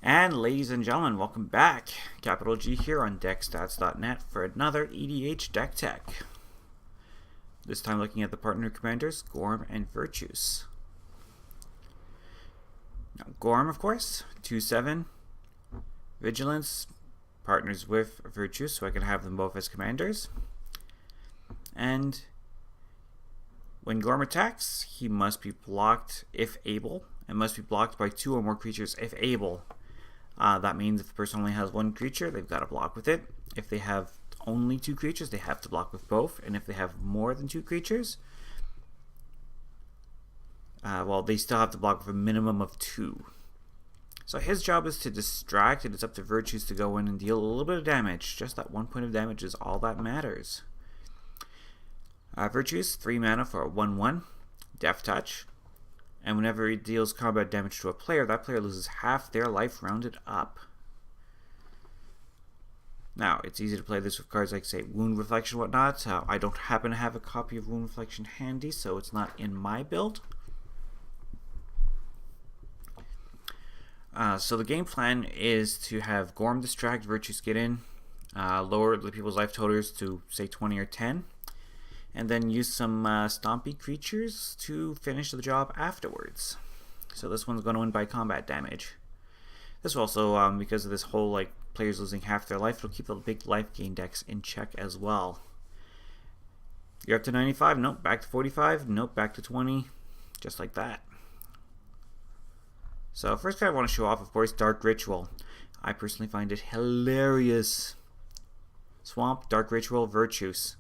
And ladies and gentlemen, welcome back. Capital G here on deckstats.net for another EDH deck tech. This time looking at the partner commanders, Gorm and Virtues. Now, Gorm, of course, 2/7, Vigilance, partners with Virtues, so I can have them both as commanders. And when Gorm attacks, he must be blocked if able, and must be blocked by 2 or more creatures if able. That means if the person only has 1 creature, they've got to block with it. If they have only 2 creatures, they have to block with both. And if they have more than 2 creatures, they still have to block with a minimum of 2. So his job is to distract, and it's up to Virtues to go in and deal a little bit of damage. Just that 1 point of damage is all that matters. Virtues, 3 mana for a 1/1, Death Touch. And whenever he deals combat damage to a player, that player loses half their life rounded up. Now, it's easy to play this with cards like, say, Wound Reflection and whatnot. I don't happen to have a copy of Wound Reflection handy, so it's not in my build. So the game plan is to have Gorm distract, Virtues get in, lower the people's life totals to, say, 20 or 10. And then use some stompy creatures to finish the job afterwards. So this one's going to win by combat damage. This will also, because of this whole players losing half their life, it'll keep the big life gain decks in check as well. You're up to 95, nope, back to 45, nope, back to 20, just like that. So first card I want to show off, of course, Dark Ritual. I personally find it hilarious. Swamp, Dark Ritual, Virtues.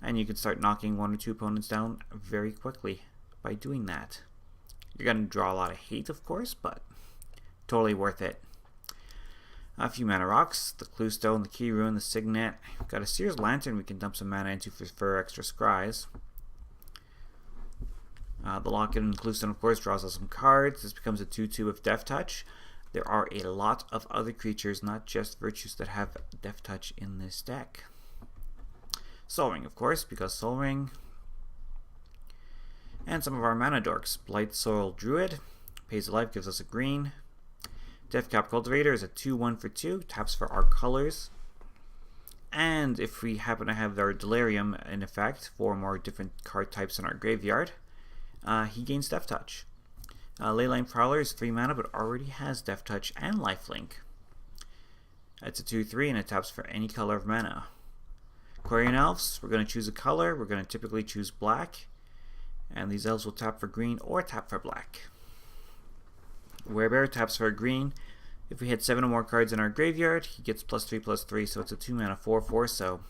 And you can start knocking 1 or 2 opponents down very quickly by doing that. You're going to draw a lot of hate, of course, but totally worth it. A few mana rocks, the Cluestone, the Key Rune, the Signet. We've got a Seer's Lantern we can dump some mana into for extra scries. The Locket and Cluestone, of course, draws us some cards. This becomes a 2/2 with Death Touch. There are a lot of other creatures, not just Virtues, that have Death Touch in this deck. Soul Ring, of course, because Soul Ring. And some of our mana dorks. Blight Soil Druid, pays a life, gives us a green. Deathcap Cultivator is a 2/1 for 2, taps for our colors. And if we happen to have our Delirium in effect, 4 more different card types in our graveyard, he gains Death Touch. Leyline Prowler is 3 mana, but already has Death Touch and Lifelink. It's a 2/3, and it taps for any color of mana. Quarian Elves, we're going to choose a color. We're going to typically choose black. And these elves will tap for green or tap for black. Werebear taps for a green. If we hit 7 or more cards in our graveyard, he gets +3/+3, so it's a 2 mana 4/4, so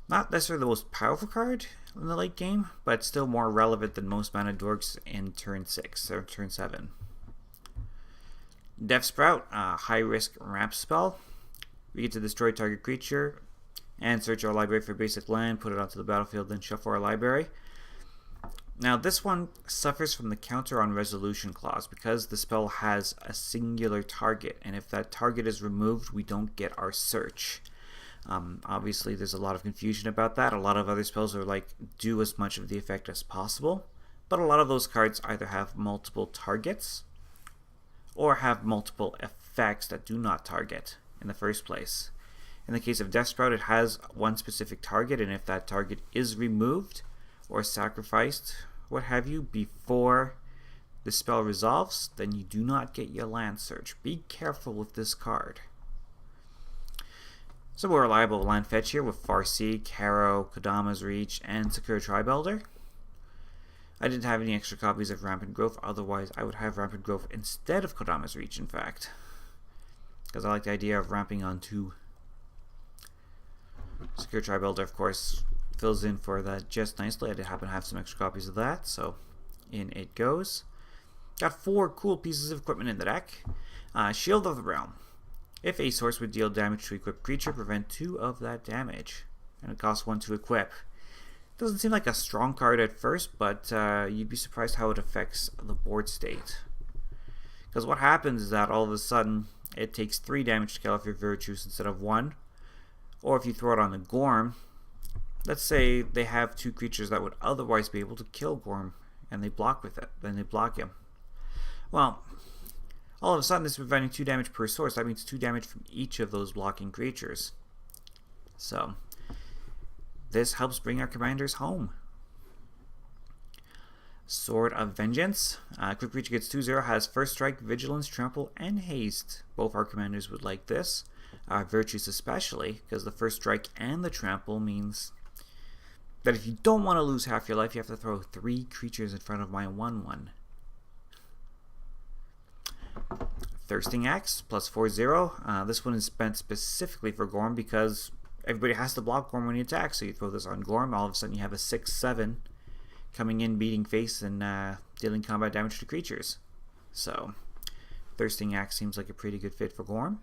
not necessarily the most powerful card in the late game, but still more relevant than most mana dorks in turn 6 or turn 7. Death Sprout, high risk ramp spell. We get to destroy target creature and search our library for basic land, put it onto the battlefield, then shuffle our library. Now this one suffers from the counter on resolution clause because the spell has a singular target, and if that target is removed, we don't get our search. Obviously there's a lot of confusion about that. A lot of other spells are do as much of the effect as possible, but a lot of those cards either have multiple targets or have multiple effects that do not target in the first place. In the case of Death Sprout, it has one specific target, and if that target is removed or sacrificed, what have you, before the spell resolves, then you do not get your land search. Be careful with this card. Some more reliable land fetch here with Farseed, Caro, Kodama's Reach, and Sakura Tribe Elder. I didn't have any extra copies of Rampant Growth, otherwise I would have Rampant Growth instead of Kodama's Reach, in fact. Because I like the idea of ramping on 2. Secure Tribe Elder, of course, fills in for that just nicely. I did happen to have some extra copies of that, so in it goes. Got 4 cool pieces of equipment in the deck. Shield of the Realm. If a source would deal damage to equipped creature, prevent 2 of that damage. And it costs 1 to equip. Doesn't seem like a strong card at first, but you'd be surprised how it affects the board state. Because what happens is that all of a sudden, it takes 3 damage to kill off your Virtues instead of 1. Or if you throw it on the Gorm, let's say they have 2 creatures that would otherwise be able to kill Gorm, and they block with it, then they block him. Well, all of a sudden this is providing 2 damage per source. That means 2 damage from each of those blocking creatures. So this helps bring our commanders home. Sword of Vengeance. Quick creature gets 2/0, has First Strike, Vigilance, Trample, and Haste. Both our commanders would like this. Virtues especially, because the First Strike and the Trample means that if you don't want to lose half your life, you have to throw 3 creatures in front of my 1/1. Thirsting Axe, plus 4/0. This one is spent specifically for Gorm because everybody has to block Gorm when he attacks. So you throw this on Gorm, all of a sudden you have a 6/7 coming in, beating face, and dealing combat damage to creatures. So Thirsting Axe seems like a pretty good fit for Gorm.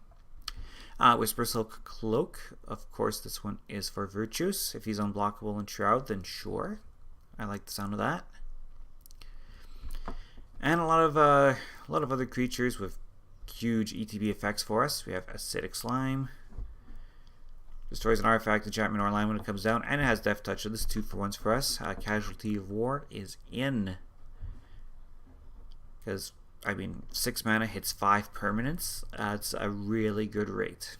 Whisper Silk Cloak. Of course, this one is for Virtues. If he's unblockable in Shroud, then sure. I like the sound of that. And a lot of other creatures with huge ETB effects for us. We have Acidic Slime. Destroys an artifact, enchantment, or line when it comes down, and it has Death Touch. So this is 2-for-1s for us. Casualty of War is in. Because, I mean, 6 mana hits 5 permanents. That's a really good rate.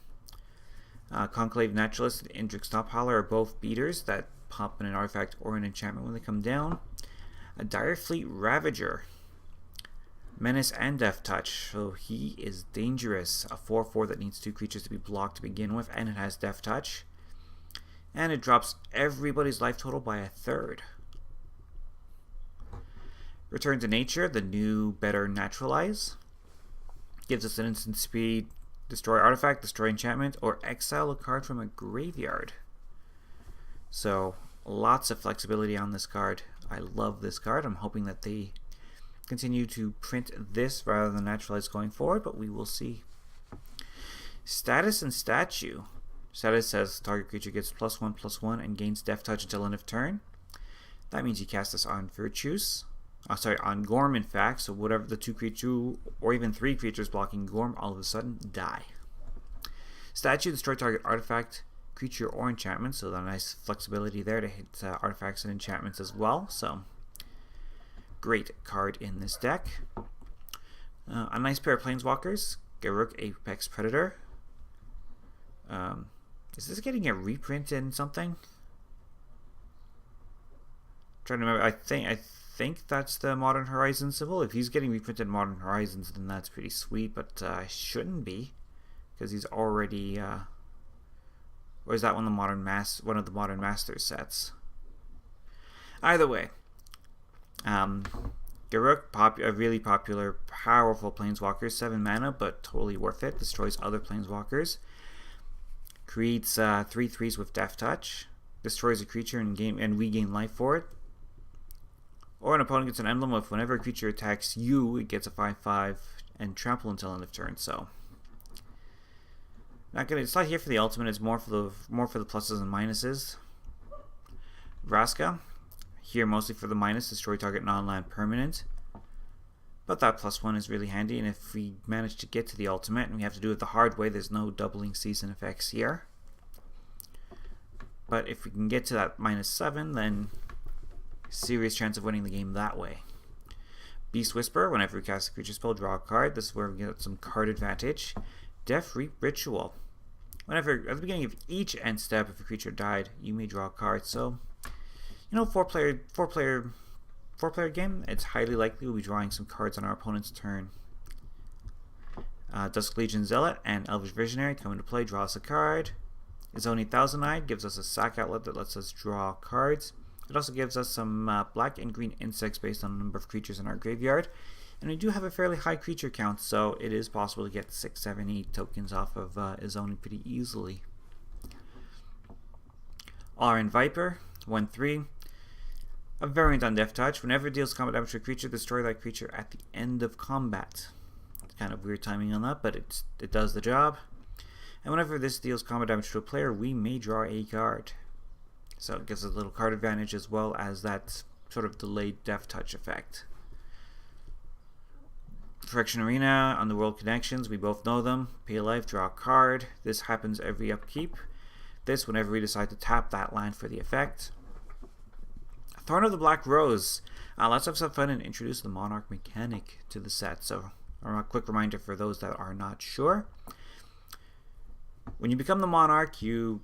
Conclave Naturalist and Indrik Snotpowler are both beaters that pop in an artifact or an enchantment when they come down. A Dire Fleet Ravager. Menace and Death Touch. So he is dangerous. A 4/4 that needs 2 creatures to be blocked to begin with, and it has Death Touch. And it drops everybody's life total by 1/3. Return to Nature, the new, better Naturalize. Gives us an instant speed, destroy artifact, destroy enchantment, or exile a card from a graveyard. So, lots of flexibility on this card. I love this card. I'm hoping that they continue to print this rather than Naturalize going forward, but we will see. Status and Statue. Status says target creature gets +1/+1 and gains Death Touch until end of turn. That means you cast this on Virtues. On Gorm, in fact, so whatever the 2 creature or even 3 creatures blocking Gorm all of a sudden die. Statue, destroy target artifact, creature, or enchantment, so that nice flexibility there to hit artifacts and enchantments as well. So, great card in this deck. A nice pair of Planeswalkers, Garrick, Apex Predator. Is this getting a reprint in something? I'm trying to remember. I think that's the Modern Horizons symbol. If he's getting reprinted in Modern Horizons, then that's pretty sweet, but shouldn't be, because he's already or is that one of the Modern Masters sets? Either way, Garrick, a really popular, powerful Planeswalker, 7 mana, but totally worth it. Destroys other Planeswalkers. Creates 3/3s with Death Touch. Destroys a creature and we gain life for it. Or an opponent gets an emblem of whenever a creature attacks you, it gets a 5/5 and trample until end of turn. So, it's not here for the ultimate. It's more for the pluses and minuses. Vraska, here mostly for the minus, destroy target non-land permanent. But that +1 is really handy, and if we manage to get to the ultimate, and we have to do it the hard way, there's no doubling season effects here. But if we can get to that -7, then serious chance of winning the game that way. Beast Whisper, whenever we cast a creature spell, draw a card. This is where we get some card advantage. Death Reap Ritual. Whenever, at the beginning of each end step, if a creature died, you may draw a card. So, 4-player game, it's highly likely we'll be drawing some cards on our opponent's turn. Dusk Legion Zealot and Elvish Visionary come into play, draw us a card. Izoni Thousand-Eyed gives us a sack outlet that lets us draw cards. It also gives us some black and green insects based on the number of creatures in our graveyard. And we do have a fairly high creature count, so it is possible to get 6, 7, 8 tokens off of Izoni pretty easily. Aran Viper, 1/3. A variant on Death Touch. Whenever it deals combat damage to a creature, destroy that creature at the end of combat. It's kind of weird timing on that, but it does the job. And whenever this deals combat damage to a player, we may draw a card. So it gives us a little card advantage as well as that sort of delayed Death Touch effect. Friction Arena, Underworld Connections, we both know them. Pay a life, draw a card. This happens every upkeep. This whenever we decide to tap that land for the effect. Thorn of the Black Rose. Let's have some fun and introduce the Monarch mechanic to the set. So A quick reminder for those that are not sure. When you become the monarch, you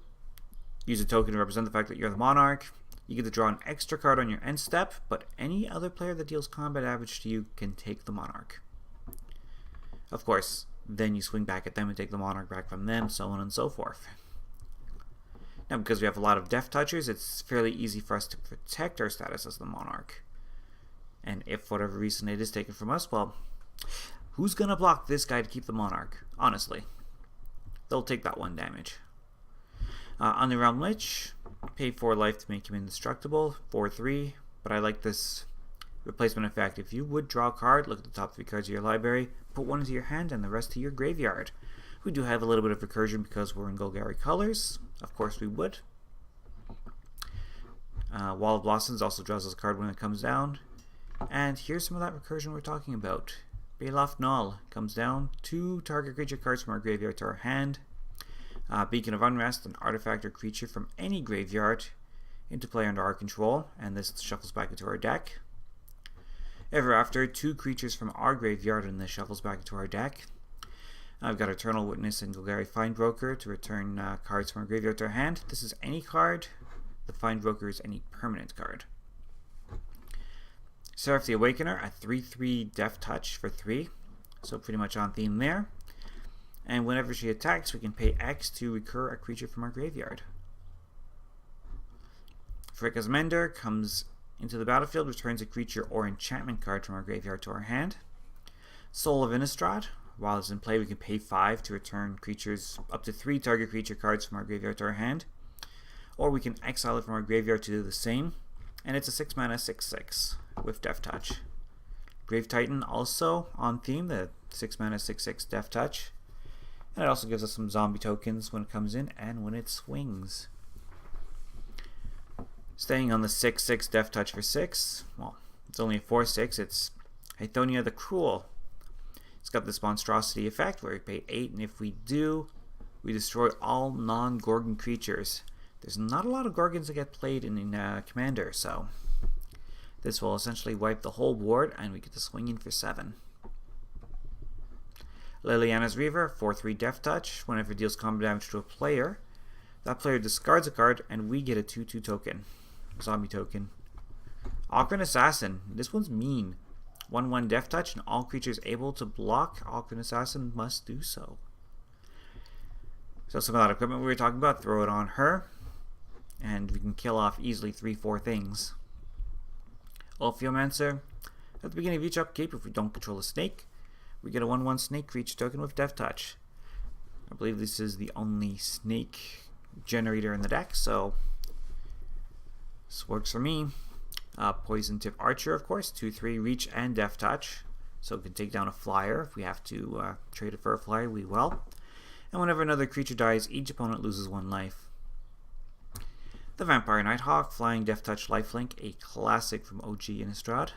use a token to represent the fact that you're the monarch. You get to draw an extra card on your end step, but any other player that deals combat damage to you can take the monarch. Of course, then you swing back at them and take the monarch back from them, so on and so forth. Now, because we have a lot of Death Touchers, it's fairly easy for us to protect our status as the monarch. And if for whatever reason it is taken from us, well, who's going to block this guy to keep the monarch? Honestly. They'll take that 1 damage. On the Realm Lich, pay 4 life to make him indestructible, 4/3, but I like this replacement effect. If you would draw a card, look at the top 3 cards of your library, put 1 into your hand and the rest to your graveyard. We do have a little bit of recursion because we're in Golgari colors. Of course we would. Wall of Blossoms also draws us a card when it comes down. And here's some of that recursion we're talking about. Baloth Null comes down, 2 target creature cards from our graveyard to our hand. Beacon of Unrest, an artifact or creature from any graveyard into play under our control, and this shuffles back into our deck. Ever After, 2 creatures from our graveyard, and this shuffles back into our deck. I've got Eternal Witness and Golgari Findbroker to return cards from our graveyard to our hand. This is any card. The Findbroker is any permanent card. Seraph the Awakener, a 3/3 Death Touch for 3, so pretty much on theme there. And whenever she attacks, we can pay X to recur a creature from our graveyard. Fricka's Mender comes into the battlefield, returns a creature or enchantment card from our graveyard to our hand. Soul of Innistrad, while it's in play, we can pay 5 to return creatures, up to 3 target creature cards from our graveyard to our hand. Or we can exile it from our graveyard to do the same. And it's a 6 mana 6/6 with Death Touch. Grave Titan also on theme, the 6 mana 6/6 Death Touch. And it also gives us some zombie tokens when it comes in and when it swings. Staying on the 6/6 Death Touch for 6, well, it's only a 4/6, it's Hythonia the Cruel. It's got this monstrosity effect where we pay 8, and if we do, we destroy all non-Gorgon creatures. There's not a lot of Gorgons that get played in Commander, so this will essentially wipe the whole board, and we get to swing in for 7. Liliana's Reaver, 4/3 Death Touch. Whenever it deals combat damage to a player, that player discards a card, and we get a 2/2 token. Zombie token. Ocarina Assassin. This one's mean. 1/1 Death Touch, and all creatures able to block Ocarina Assassin must do so. So some of that equipment we were talking about, throw it on her, and we can kill off easily 3-4 things. Ulfiomancer. At the beginning of each upkeep, if we don't control a snake, we get a 1/1 snake creature token with Death Touch. I believe this is the only snake generator in the deck, so this works for me. Poison Tip Archer, of course, 2/3 Reach and Death Touch, so it can take down a flyer. If we have to trade it for a flyer, we will. And whenever another creature dies, each opponent loses 1 life. The Vampire Nighthawk, Flying Death Touch Lifelink, a classic from OG Innistrad.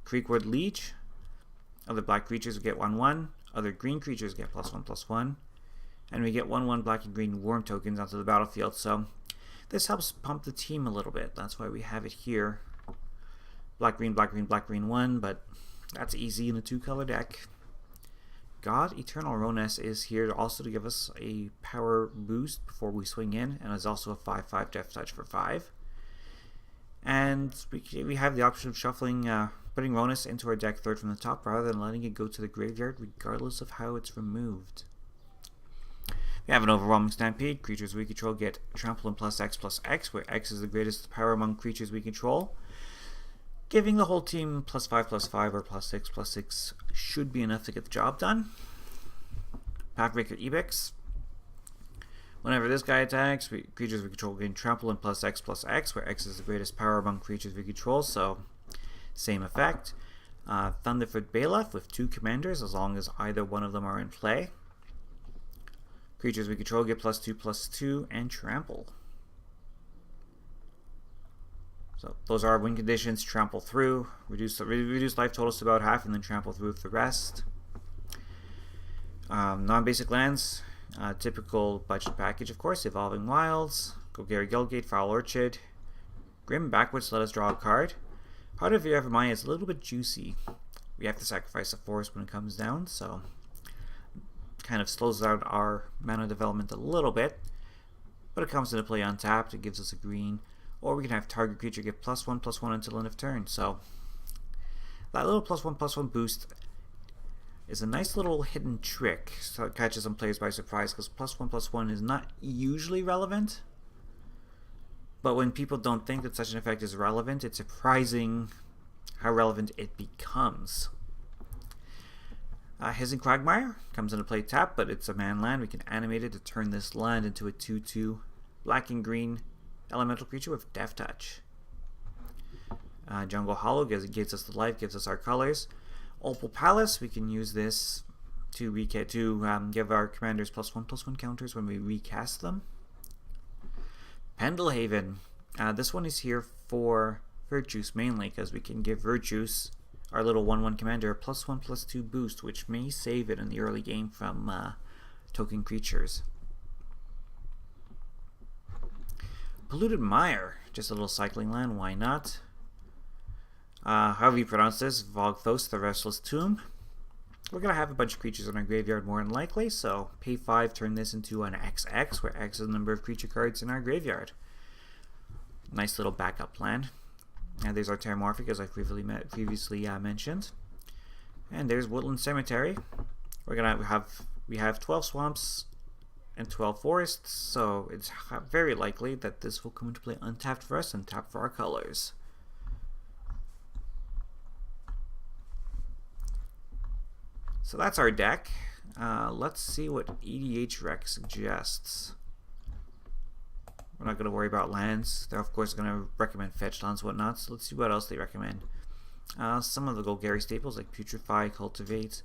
Creekwood Leech. Other black creatures get 1/1. Other green creatures get +1/+1. And we get 1/1 black and green worm tokens onto the battlefield. So this helps pump the team a little bit. That's why we have it here. Black, green, black, green, black, green 1. But that's easy in a 2-color deck. God Eternal Rones is here also to give us a power boost before we swing in. And is also a 5/5 Death Touch for 5. And we have the option of shuffling, putting Ronus into our deck 3rd from the top rather than letting it go to the graveyard regardless of how it's removed. We have an Overwhelming Stampede. Creatures we control get trample and +X/+X, where X is the greatest power among creatures we control. Giving the whole team +5/+5 or +6/+6 should be enough to get the job done. Pathbreaker Ibex. Whenever this guy attacks, creatures we control gain trample and +X/+X, where X is the greatest power among creatures we control, so same effect. Thunderfoot Bailiff with 2 commanders as long as either one of them are in play. Creatures we control get +2/+2 and trample. So those are our win conditions. Trample through, reduce life totals to about half, and then trample through with the rest. Non-basic lands, typical budget package, of course. Evolving Wilds, Golgari Guildgate, Foul Orchard, Grim Backwards, let us draw a card. Heart of Yervamaya is a little bit juicy. we have to sacrifice a forest when it comes down, so kind of slows down our mana development a little bit. But it comes into play untapped, it gives us a green, or we can have target creature get +1/+1 until end of turn. So that little +1/+1 boost is a nice little hidden trick, so it catches some players by surprise, because +1/+1 is not usually relevant. But when people don't think that such an effect is relevant, it's surprising how relevant it becomes. His Quagmire comes into play tap, but it's a man land. We can animate it to turn this land into a 2/2 black and green elemental creature with Death Touch. Jungle Hollow gives us the life, gives us our colors. Opal Palace, we can use this to give our commanders +1/+1 counters when we recast them. Pendelhaven, this one is here for Virtues mainly, because we can give Virtues, our little 1/1 commander, a +1/+2 boost, which may save it in the early game from token creatures. Polluted Mire, just a little cycling land, why not? However you pronounce this, Vogthos, the Restless Tomb. We're going to have a bunch of creatures in our graveyard more than likely, so pay 5, turn this into an XX, where X is the number of creature cards in our graveyard. Nice little backup plan. And there's our Terramorphic, as I previously mentioned. And there's Woodland Cemetery. We have 12 swamps and 12 forests, so it's very likely that this will come into play untapped for us and tap for our colors. So that's our deck. Let's see what EDH Rec suggests. We're not going to worry about lands. They're of course going to recommend fetch lands and whatnot, so let's see what else they recommend. Some of the Golgari staples like Putrefy, Cultivate.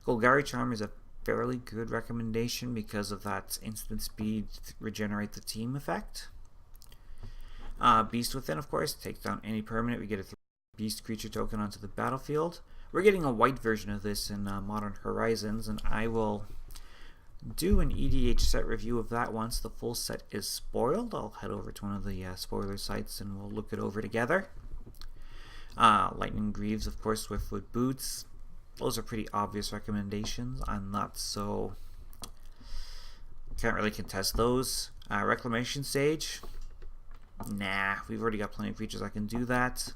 Golgari Charm is a fairly good recommendation because of that instant speed regenerate the team effect. Beast Within, of course, takes down any permanent. We get a 3 beast creature token onto the battlefield. We're getting a white version of this in Modern Horizons, and I will do an EDH set review of that once the full set is spoiled. I'll head over to one of the spoiler sites and we'll look it over together. Lightning Greaves, of course, with Wood Boots. Those are pretty obvious recommendations. I'm not so... can't really contest those. Reclamation Sage. Nah, we've already got plenty of creatures that can do that.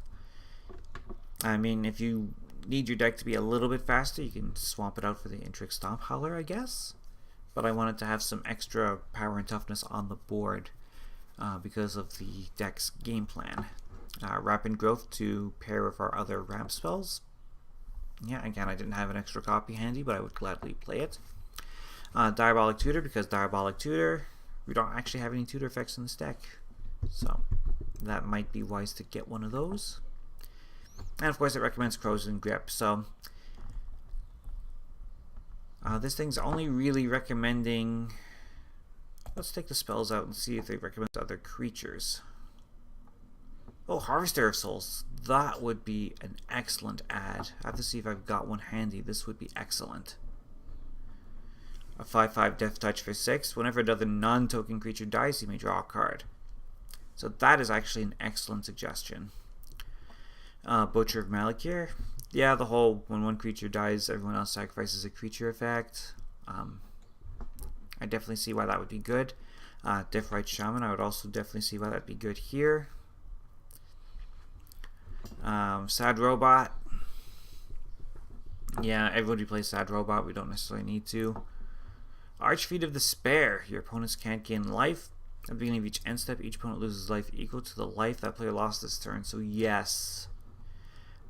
I mean, if you need your deck to be a little bit faster, you can swap it out for the Intric Stomp Howler, I guess. But I wanted to have some extra power and toughness on the board because of the deck's game plan. Rapid Growth to pair with our other ramp spells. Yeah, again, I didn't have an extra copy handy, but I would gladly play it. Diabolic Tutor, because Diabolic Tutor, we don't actually have any tutor effects in this deck. So that might be wise to get one of those. And of course it recommends Crows and Grip. So this thing's only really recommending... Let's take the spells out and see if they recommend other creatures. Oh, Harvester of Souls. That would be an excellent add. I have to see if I've got one handy. This would be excellent. A 5/5 Death Touch for 6. Whenever another non-token creature dies, you may draw a card. So that is actually an excellent suggestion. Butcher of Malakir. Yeah, the whole when one creature dies, everyone else sacrifices a creature effect. I definitely see why that would be good. Deathrite Shaman, I would also definitely see why that would be good here. Sad Robot. Yeah, everybody plays Sad Robot. We don't necessarily need to. Archfiend of Despair. Your opponents can't gain life. At the beginning of each end step, each opponent loses life equal to the life that player lost this turn. So yes,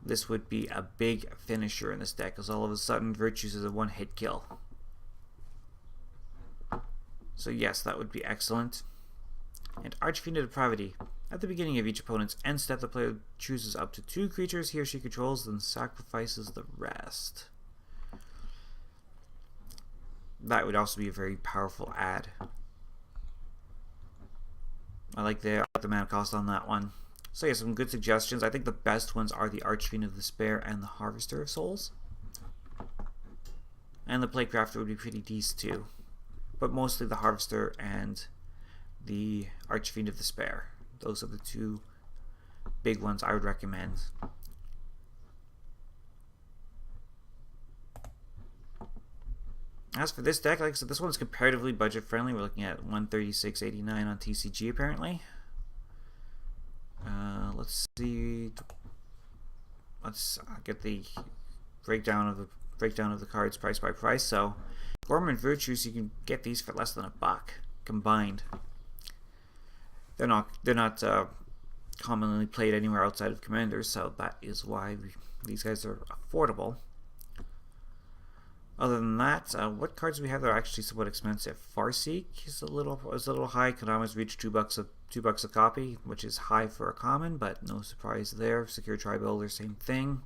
this would be a big finisher in this deck, because all of a sudden Virtues is a one-hit kill. So yes, that would be excellent. And Archfiend of Depravity. At the beginning of each opponent's end step, the player chooses up to 2 creatures he or she controls, then sacrifices the rest. That would also be a very powerful add. I like the mana cost on that one. So yeah, some good suggestions. I think the best ones are the Archfiend of Despair and the Harvester of Souls. And the Playcrafter would be pretty decent too. But mostly the Harvester and the Archfiend of Despair. Those are the 2 big ones I would recommend. As for this deck, like I said, this one's comparatively budget friendly. We're looking at 136.89 on TCG apparently. Let's see. Let's get the breakdown of the cards price by price. So, Gorm and Virtues, you can get these for less than $1 combined. They're not commonly played anywhere outside of Commanders, so that is why these guys are affordable. Other than that, what cards we have that are actually somewhat expensive? Farseek is a little high. Konami's reached $2 a copy, which is high for a common, but no surprise there. Secure Tri-Builder, same thing.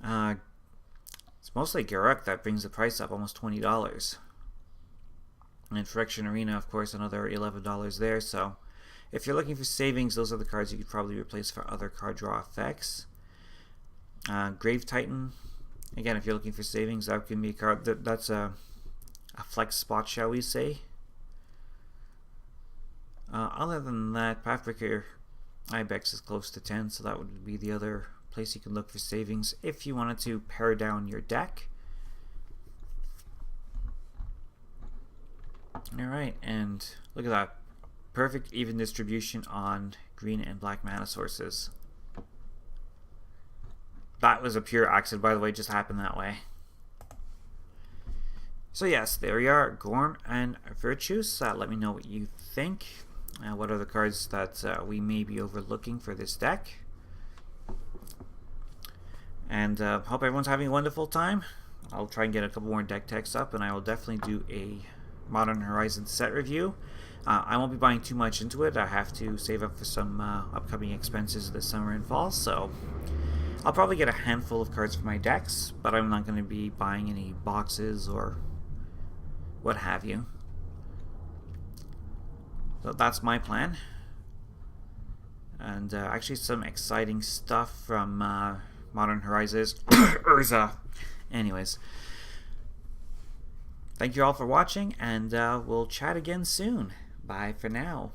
It's mostly Garrick that brings the price up almost $20. And Friction Arena, of course, another $11 there. So, if you're looking for savings, those are the cards you could probably replace for other card draw effects. Grave Titan, again, if you're looking for savings, that can be a card that's a flex spot, shall we say. Other than that, Pathbreaker Ibex is close to 10, so that would be the other place you can look for savings if you wanted to pare down your deck. Alright, and look at that. Perfect even distribution on green and black mana sources. That was a pure accident, by the way, just happened that way. So yes, there we are, Gorm and Virtues. Let me know what you think. What are the cards that we may be overlooking for this deck? And hope everyone's having a wonderful time. I'll try and get a couple more deck techs up, and I will definitely do a Modern Horizons set review. I won't be buying too much into it. I have to save up for some upcoming expenses this summer and fall, so I'll probably get a handful of cards for my decks, but I'm not going to be buying any boxes or what have you. So that's my plan. And actually some exciting stuff from Modern Horizons. Urza. Anyways. Thank you all for watching, and we'll chat again soon. Bye for now.